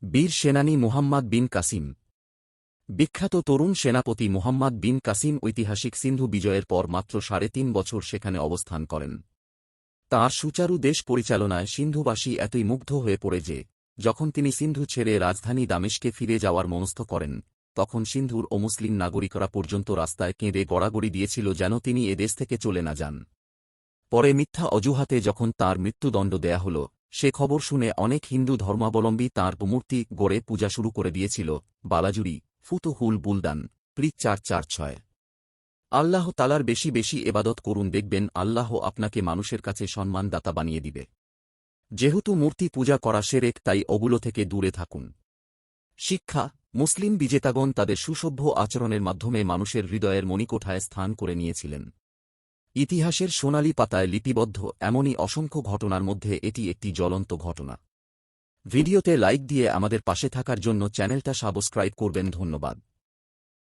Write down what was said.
বীর সেনানী মুহাম্মদ বিন কাসিম। বিখ্যাত তরুণ সেনাপতি মুহাম্মদ বিন কাসিম ঐতিহাসিক সিন্ধু বিজয়ের পর মাত্র ৩.৫ বছর সেখানে অবস্থান করেন। তাঁর সুচারু দেশ পরিচালনায় সিন্ধুবাসী এতই মুগ্ধ হয়ে পড়ে যে, যখন তিনি সিন্ধু ছেড়ে রাজধানী দামেস্কে ফিরে যাওয়ার মনস্থ করেন, তখন সিন্ধুর অমুসলিম নাগরিকরা পর্যন্ত রাস্তায় কেঁদে গড়াগড়ি দিয়েছিল যেন তিনি এ দেশ থেকে চলে না যান। পরে মিথ্যা অজুহাতে যখন তাঁর মৃত্যুদণ্ড দেয়া হল, সে খবর শুনে অনেক হিন্দু ধর্মাবলম্বী তাঁর মূর্তি গড়ে পূজা শুরু করে দিয়েছিল। বালাজুরি, ফুতুহুল বুলদান, প্রি ৪৪৬। আল্লাহ তালার বেশি বেশি এবাদত করুন, দেখবেন আল্লাহ আপনাকে মানুষের কাছে সম্মানদাতা বানিয়ে দিবে। যেহেতু মূর্তি পূজা করা শিরক, তাই ওগুলো থেকে দূরে থাকুন। শিক্ষা: মুসলিম বিজেতাগণ তাদের সুসভ্য আচরণের মাধ্যমে মানুষের হৃদয়ের মণিকোঠায় স্থান করে নিয়েছিলেন। ইতিহাসের সোনালি পাতায় লিপিবদ্ধ এমনই অসংখ্য ঘটনার মধ্যে এটি একটি জ্বলন্ত ঘটনা। ভিডিওতে লাইক দিয়ে আমাদের পাশে থাকার জন্য চ্যানেলটা সাবস্ক্রাইব করবেন। ধন্যবাদ।